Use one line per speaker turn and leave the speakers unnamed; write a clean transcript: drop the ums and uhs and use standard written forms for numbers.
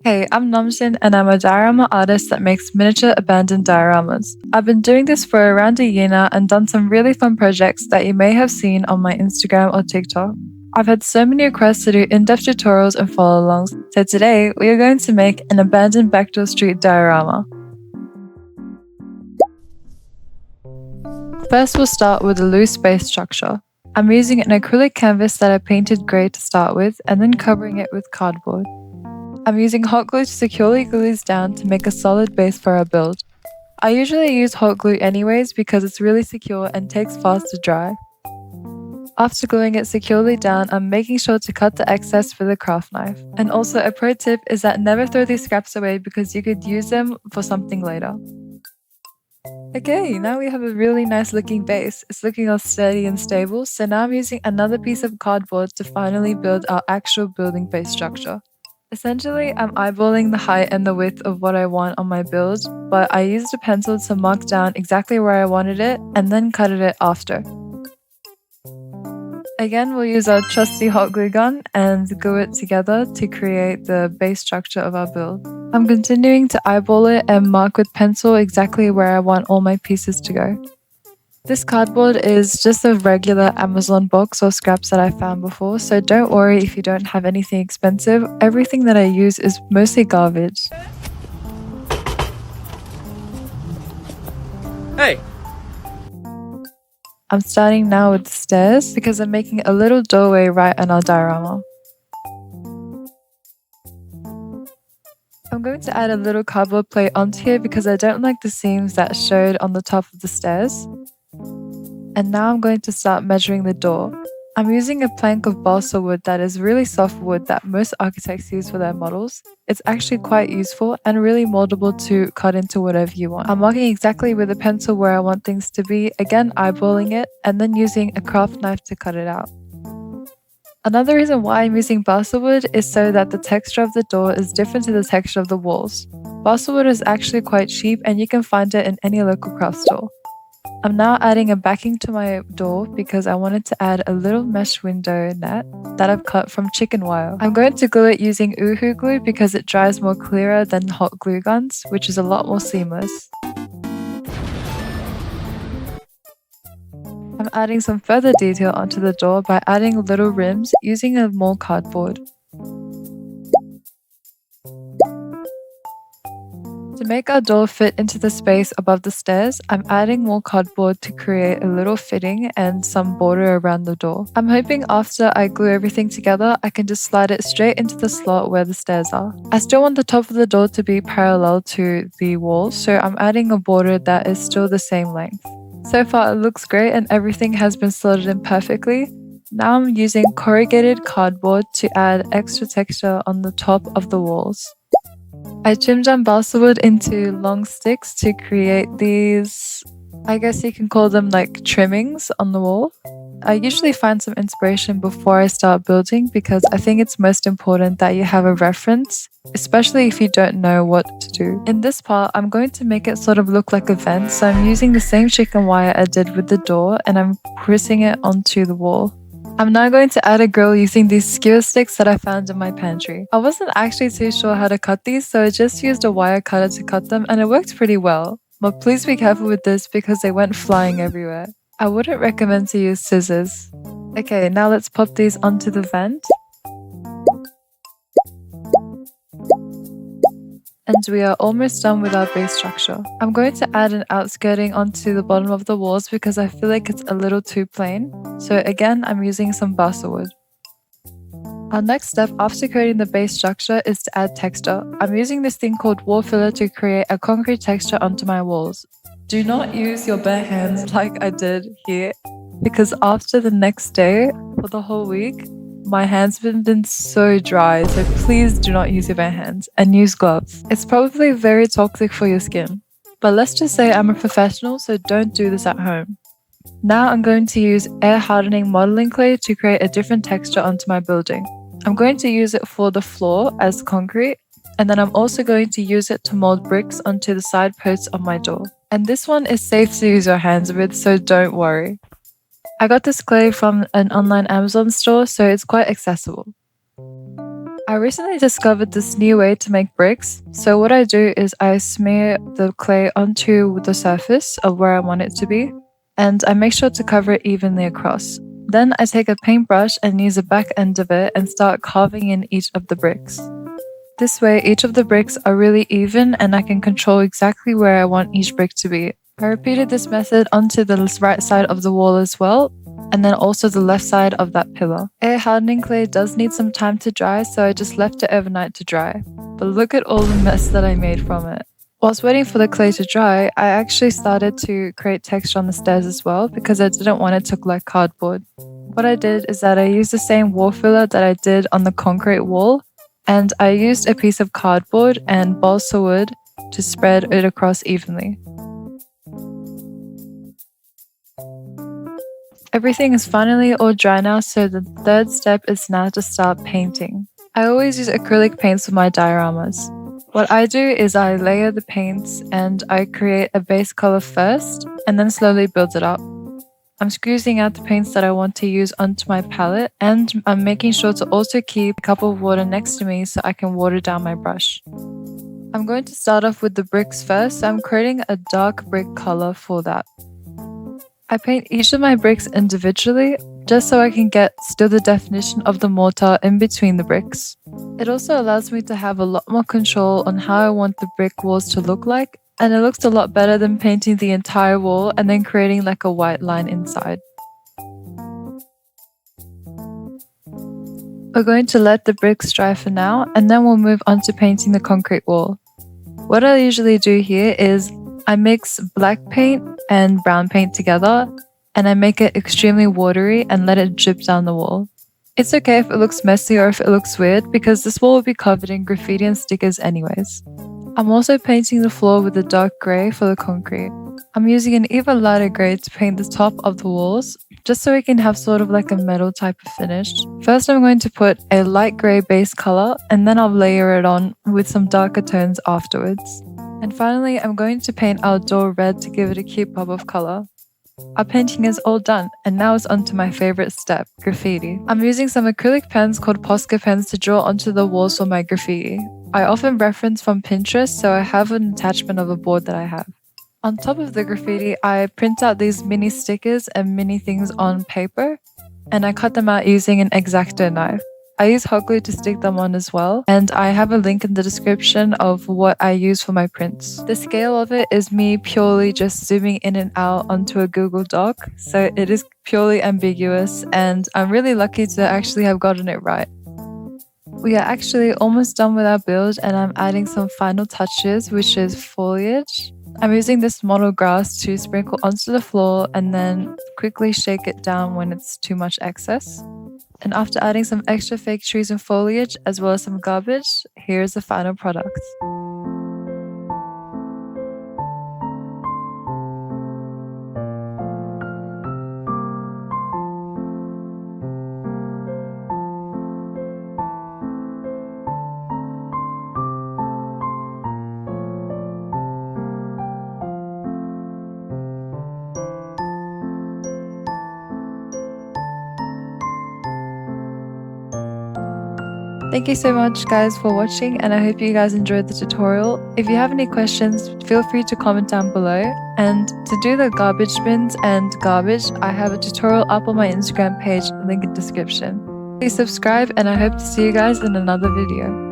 Hey, I'm Nomsin and I'm a diorama artist that makes miniature abandoned dioramas. I've been doing this for around a year now and done some really fun projects that you may have seen on my Instagram or TikTok. I've had so many requests to do in-depth tutorials and follow-alongs, so today we are going to make an abandoned backdoor street diorama. First we'll start with a loose base structure. I'm using an acrylic canvas that I painted grey to start with and then covering it with cardboard. I'm using hot glue to securely glue these down to make a solid base for our build. I usually use hot glue anyways because it's really secure and takes fast to dry. After gluing it securely down, I'm making sure to cut the excess with a craft knife. And also a pro tip is that never throw these scraps away because you could use them for something later. Okay, now we have a really nice looking base. It's looking all sturdy and stable, so now I'm using another piece of cardboard to finally build our actual building base structure. Essentially, I'm eyeballing the height and the width of what I want on my build, but I used a pencil to mark down exactly where I wanted it and then cut it after. Again, we'll use our trusty hot glue gun and glue it together to create the base structure of our build. I'm continuing to eyeball it and mark with pencil exactly where I want all my pieces to go. This cardboard is just a regular Amazon box or scraps that I found before, so don't worry if you don't have anything expensive. Everything that I use is mostly garbage.
Hey!
I'm starting now with the stairs because I'm making a little doorway right on our diorama. I'm going to add a little cardboard plate onto here because I don't like the seams that showed on the top of the stairs. And now I'm going to start measuring the door. I'm using a plank of balsa wood that is really soft wood that most architects use for their models. It's actually quite useful and really moldable to cut into whatever you want. I'm marking exactly with a pencil where I want things to be, again eyeballing it, and then using a craft knife to cut it out. Another reason why I'm using balsa wood is so that the texture of the door is different to the texture of the walls. Balsa wood is actually quite cheap and you can find it in any local craft store. I'm now adding a backing to my door because I wanted to add a little mesh window net that I've cut from chicken wire. I'm going to glue it using Uhu glue because it dries more clearer than hot glue guns, which is a lot more seamless. I'm adding some further detail onto the door by adding little rims using a more cardboard. To make our door fit into the space above the stairs, I'm adding more cardboard to create a little fitting and some border around the door. I'm hoping after I glue everything together, I can just slide it straight into the slot where the stairs are. I still want the top of the door to be parallel to the wall, so I'm adding a border that is still the same length. So far it looks great and everything has been slotted in perfectly. Now I'm using corrugated cardboard to add extra texture on the top of the walls. I trimmed down balsa wood into long sticks to create these, I guess you can call them like trimmings on the wall. I usually find some inspiration before I start building because I think it's most important that you have a reference, especially if you don't know what to do. In this part, I'm going to make it sort of look like a vent, so I'm using the same chicken wire I did with the door and I'm pressing it onto the wall. I'm now going to add a grill using these skewer sticks that I found in my pantry. I wasn't actually too sure how to cut these, so I just used a wire cutter to cut them and it worked pretty well. But please be careful with this because they went flying everywhere. I wouldn't recommend to use scissors. Okay, now let's pop these onto the vent. And we are almost done with our base structure. I'm going to add an outskirting onto the bottom of the walls because I feel like it's a little too plain. So again, I'm using some balsa wood. Our next step after creating the base structure is to add texture. I'm using this thing called wall filler to create a concrete texture onto my walls. Do not use your bare hands like I did here because after the next day, for the whole week, my hands have been so dry, so please do not use your bare hands and use gloves. It's probably very toxic for your skin. But let's just say I'm a professional, so don't do this at home. Now I'm going to use air hardening modeling clay to create a different texture onto my building. I'm going to use it for the floor as concrete, and then I'm also going to use it to mold bricks onto the side posts of my door. And this one is safe to use your hands with, so don't worry. I got this clay from an online Amazon store, so it's quite accessible. I recently discovered this new way to make bricks. So what I do is I smear the clay onto the surface of where I want it to be, and I make sure to cover it evenly across. Then I take a paintbrush and use the back end of it and start carving in each of the bricks. This way, each of the bricks are really even and I can control exactly where I want each brick to be. I repeated this method onto the right side of the wall as well, and then also the left side of that pillar. Air hardening clay does need some time to dry, so I just left it overnight to dry. But look at all the mess that I made from it. Whilst waiting for the clay to dry, I actually started to create texture on the stairs as well because I didn't want it to look like cardboard. What I did is that I used the same wall filler that I did on the concrete wall, and I used a piece of cardboard and balsa wood to spread it across evenly. Everything is finally all dry now, so the third step is now to start painting. I always use acrylic paints for my dioramas. What I do is I layer the paints and I create a base color first and then slowly build it up. I'm squeezing out the paints that I want to use onto my palette, and I'm making sure to also keep a cup of water next to me so I can water down my brush. I'm going to start off with the bricks first, so I'm creating a dark brick color for that. I paint each of my bricks individually, just so I can get still the definition of the mortar in between the bricks. It also allows me to have a lot more control on how I want the brick walls to look like, and it looks a lot better than painting the entire wall and then creating like a white line inside. We're going to let the bricks dry for now, and then we'll move on to painting the concrete wall. What I usually do here is I mix black paint and brown paint together, and I make it extremely watery and let it drip down the wall. It's okay if it looks messy or if it looks weird, because this wall will be covered in graffiti and stickers anyways. I'm also painting the floor with a dark grey for the concrete. I'm using an even lighter grey to paint the top of the walls, just so we can have sort of like a metal type of finish. First I'm going to put a light grey base colour, and then I'll layer it on with some darker tones afterwards. And finally, I'm going to paint our door red to give it a cute pop of colour. Our painting is all done, and now it's on to my favourite step, graffiti. I'm using some acrylic pens called Posca pens to draw onto the walls for my graffiti. I often reference from Pinterest, so I have an attachment of a board that I have. On top of the graffiti, I print out these mini stickers and mini things on paper, and I cut them out using an X-Acto knife. I use hot glue to stick them on as well, and I have a link in the description of what I use for my prints. The scale of it is me purely just zooming in and out onto a Google Doc, so it is purely ambiguous, and I'm really lucky to actually have gotten it right. We are actually almost done with our build, and I'm adding some final touches, which is foliage. I'm using this model grass to sprinkle onto the floor and then quickly shake it down when it's too much excess. And after adding some extra fake trees and foliage, as well as some garbage, here's the final product. Thank you so much guys for watching, and I hope you guys enjoyed the tutorial. If you have any questions, feel free to comment down below. And to do the garbage bins and garbage, I have a tutorial up on my Instagram page, link in description. Please subscribe, and I hope to see you guys in another video.